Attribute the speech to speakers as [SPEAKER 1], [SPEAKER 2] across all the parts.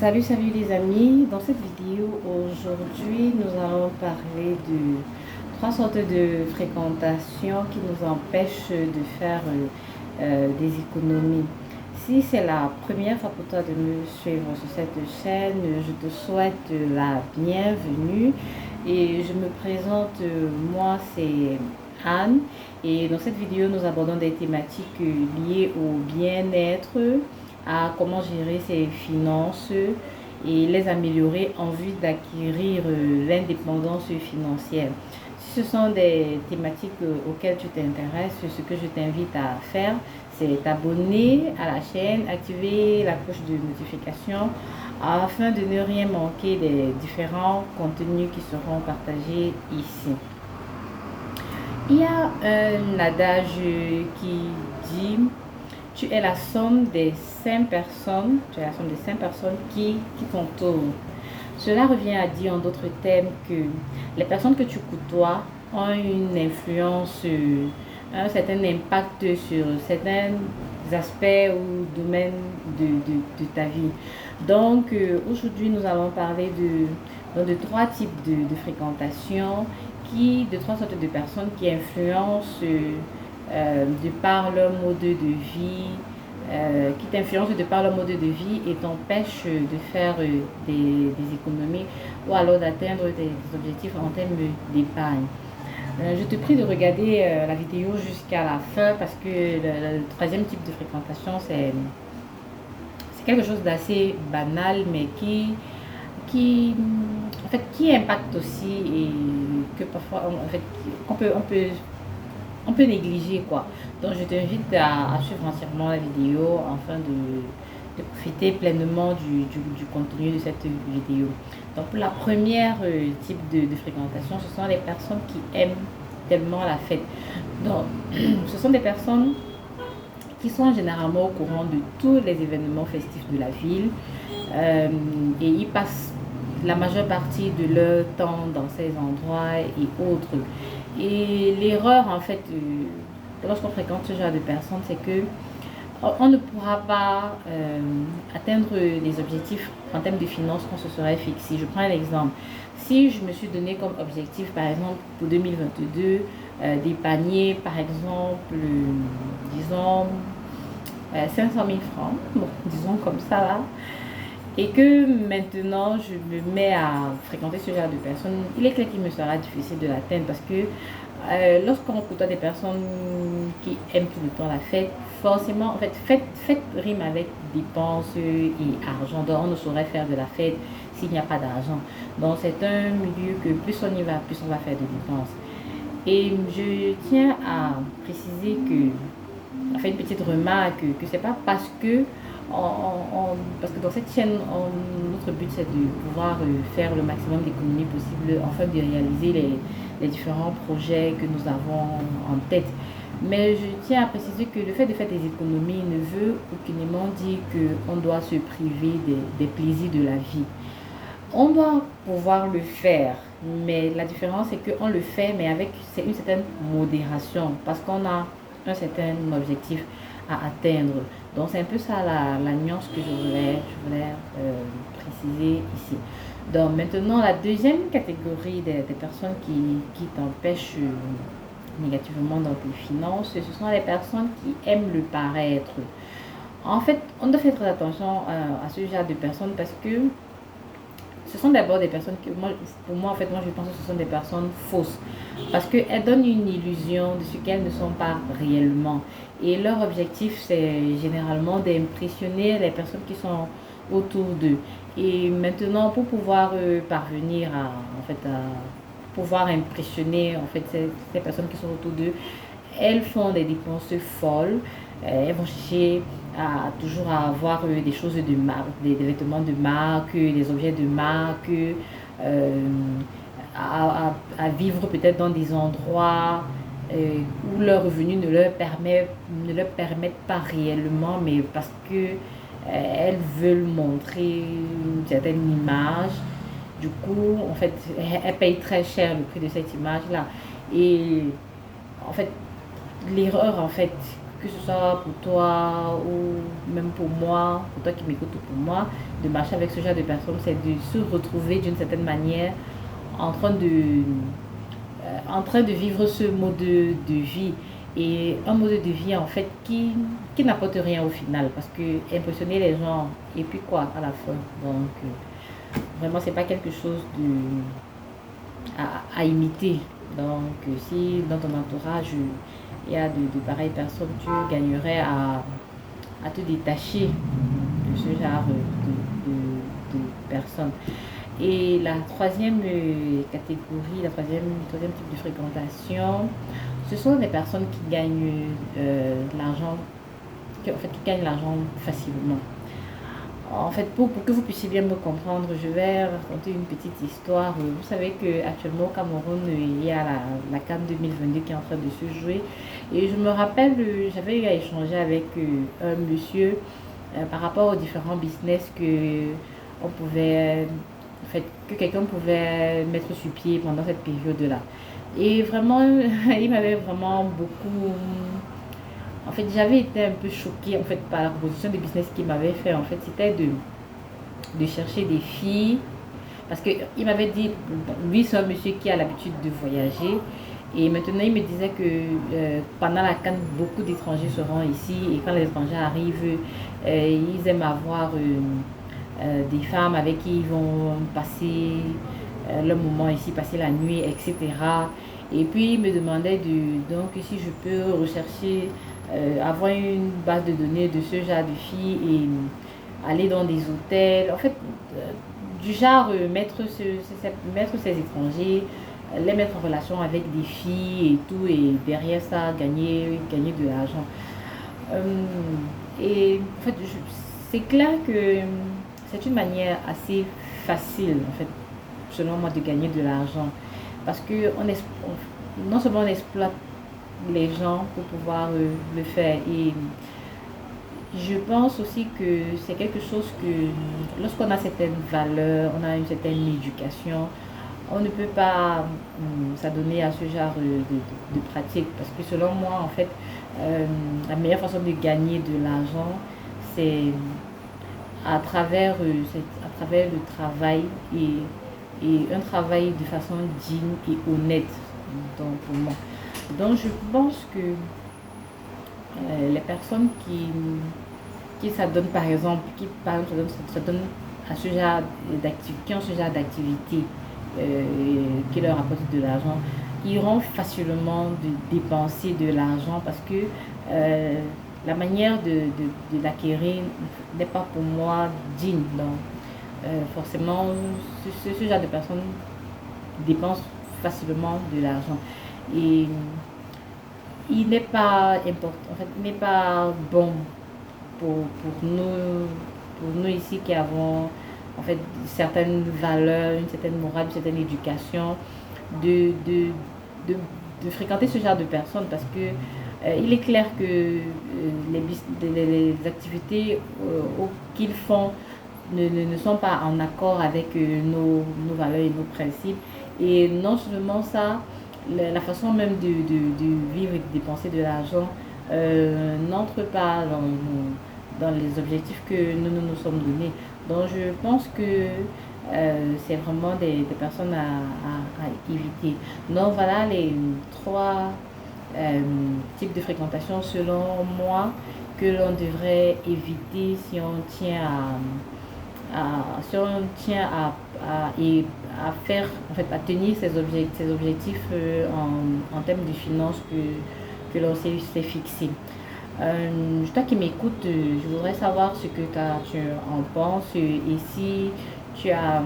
[SPEAKER 1] Salut les amis, dans cette vidéo aujourd'hui nous allons parler de trois sortes de fréquentation qui nous empêchent de faire des économies. Si c'est la première fois pour toi de me suivre sur cette chaîne, je te souhaite la bienvenue et je me présente, moi c'est Anne, et dans cette vidéo nous abordons des thématiques liées au bien-être, à comment gérer ses finances et les améliorer en vue d'acquérir l'indépendance financière. Si ce sont des thématiques auxquelles tu t'intéresses, ce que je t'invite à faire, c'est t'abonner à la chaîne, activer la cloche de notification afin de ne rien manquer des différents contenus qui seront partagés ici. Il y a un adage qui dit: tu es la somme des 5 personnes, qui t'entourent. Cela revient à dire en d'autres termes que les personnes que tu côtoies ont une influence, un certain impact sur certains aspects ou domaines de ta vie. Donc aujourd'hui nous allons parler de trois types de fréquentation, de trois sortes de personnes qui influencent de par leur mode de vie, qui t'influencent de par leur mode de vie et t'empêchent de faire des économies ou alors d'atteindre des objectifs en termes d'épargne. Je te prie de regarder la vidéo jusqu'à la fin parce que le troisième type de fréquentation, c'est quelque chose d'assez banal mais qui impacte aussi et que parfois on peut négliger quoi. Donc je t'invite à suivre entièrement la vidéo afin de profiter pleinement du contenu de cette vidéo. Donc pour la première type de fréquentation, ce sont les personnes qui aiment tellement la fête. Donc ce sont des personnes qui sont généralement au courant de tous les événements festifs de la ville, et ils passent la majeure partie de leur temps dans ces endroits et autres. Et l'erreur en fait, lorsqu'on fréquente ce genre de personnes, c'est que on ne pourra pas atteindre les objectifs en termes de finances qu'on se serait fixé. Je prends un exemple. Si je me suis donné comme objectif, par exemple, pour 2022, d'épargner, par exemple, disons, 500 000 francs, bon, disons comme ça là, et que maintenant je me mets à fréquenter ce genre de personnes, il est clair qu'il me sera difficile de l'atteindre parce que lorsqu'on côtoie des personnes qui aiment tout le temps la fête, forcément, en fait, fête rime avec dépenses et argent. Donc, on ne saurait faire de la fête s'il n'y a pas d'argent. Donc, c'est un milieu que plus on y va, plus on va faire de dépenses. Et je tiens à préciser que, enfin, une petite remarque, que c'est pas parce que parce que dans cette chaîne, notre but c'est de pouvoir faire le maximum d'économies possible afin de réaliser les différents projets que nous avons en tête. Mais je tiens à préciser que le fait de faire des économies ne veut aucunement dire qu'on doit se priver des plaisirs de la vie. On doit pouvoir le faire, mais la différence c'est qu'on le fait, mais avec une certaine modération, parce qu'on a un certain objectif à atteindre. Donc c'est un peu ça la nuance que je voulais préciser ici. Donc maintenant, la deuxième catégorie des personnes qui t'empêchent négativement dans tes finances, ce sont les personnes qui aiment le paraître. En fait, on doit faire très attention à ce genre de personnes parce que ce sont d'abord des personnes que pour moi, en fait, moi je pense que ce sont des personnes fausses parce qu'elles donnent une illusion de ce qu'elles ne sont pas réellement. Et leur objectif, c'est généralement d'impressionner les personnes qui sont autour d'eux. Et maintenant, pour pouvoir parvenir à pouvoir impressionner en fait ces personnes qui sont autour d'eux, elles font des dépenses folles. Elles vont chercher à toujours avoir des choses de marque, des vêtements de marque, des objets de marque, à vivre peut-être dans des endroits où leurs revenus ne leur permettent pas réellement, mais parce que elles veulent montrer une certaine image. Du coup, en fait, elles payent très cher le prix de cette image-là. Et en fait, l'erreur, en fait, que ce soit pour toi ou même pour moi, pour toi qui m'écoutes ou pour moi, de marcher avec ce genre de personnes, c'est de se retrouver d'une certaine manière en train de vivre ce mode de vie. Et un mode de vie en fait qui n'apporte rien au final parce que impressionner les gens et puis quoi à la fin. Donc vraiment c'est pas quelque chose à imiter. Donc si dans ton entourage il y a de pareilles personnes, tu gagnerais à te détacher de ce genre de personnes. Et la troisième catégorie, troisième type de fréquentation, ce sont des personnes qui gagnent l'argent, qui gagnent l'argent facilement. En fait, pour que vous puissiez bien me comprendre, je vais raconter une petite histoire. Vous savez qu'actuellement au Cameroun, il y a la CAN 2022 qui est en train de se jouer. Et je me rappelle, j'avais eu à échanger avec un monsieur par rapport aux différents business on pouvait, en fait, que quelqu'un pouvait mettre sur pied pendant cette période-là. Et vraiment, il m'avait vraiment beaucoup. En fait, j'avais été un peu choquée en fait par la proposition de business qu'il m'avait fait. En fait, c'était de chercher des filles. Parce qu'il m'avait dit, lui, c'est un monsieur qui a l'habitude de voyager. Et maintenant, il me disait que pendant la CAN, beaucoup d'étrangers seront ici. Et quand les étrangers arrivent, ils aiment avoir des femmes avec qui ils vont passer le moment ici, passer la nuit, etc. Et puis, il me demandait donc si je peux rechercher, avoir une base de données de ce genre de filles et aller dans des hôtels. En fait, du genre mettre ces étrangers, les mettre en relation avec des filles et tout, et derrière ça, gagner de l'argent. Et en fait, c'est clair que c'est une manière assez facile, en fait, selon moi, de gagner de l'argent. Parce que non seulement on exploite les gens pour pouvoir le faire, et je pense aussi que c'est quelque chose que lorsqu'on a certaines valeurs, on a une certaine éducation, on ne peut pas s'adonner à ce genre de pratique. Parce que selon moi, en fait, la meilleure façon de gagner de l'argent, c'est à travers le travail et un travail de façon digne et honnête donc, pour moi. Donc je pense que les personnes qui s'adonnent par exemple, qui par exemple s'adonnent à ce genre d'activité, qui ont ce genre d'activité qui leur apporte de l'argent, iront facilement de dépenser de l'argent parce que la manière de l'acquérir n'est pas pour moi digne. Donc, forcément, ce genre de personnes dépensent facilement de l'argent. Et il n'est pas important, en fait, il n'est pas bon pour nous ici qui avons en fait certaines valeurs, une certaine morale, une certaine éducation, de, de, de, de fréquenter ce genre de personnes parce que il est clair que les activités qu'ils font ne sont pas en accord avec nos valeurs et nos principes. Et non seulement ça, la façon même de vivre et de dépenser de l'argent n'entre pas dans les objectifs que nous sommes donnés. Donc je pense que c'est vraiment des personnes à éviter. Donc voilà les trois types de fréquentation selon moi que l'on devrait éviter si on tient si on tient à faire, en fait, à tenir ses objectifs en termes de finances que l'on s'est fixé. Toi qui m'écoutes, je voudrais savoir ce que tu en penses et si tu as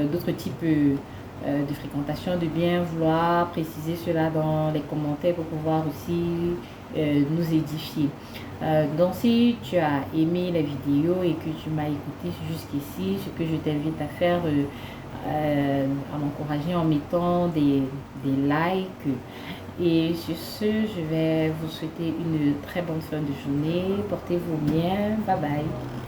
[SPEAKER 1] d'autres types de fréquentation, de bien vouloir préciser cela dans les commentaires pour pouvoir aussi nous édifier. Donc si tu as aimé la vidéo et que tu m'as écouté jusqu'ici, ce que je t'invite à faire, à m'encourager en mettant des likes. Et sur ce, je vais vous souhaiter une très bonne fin de journée. Portez-vous bien. Bye bye.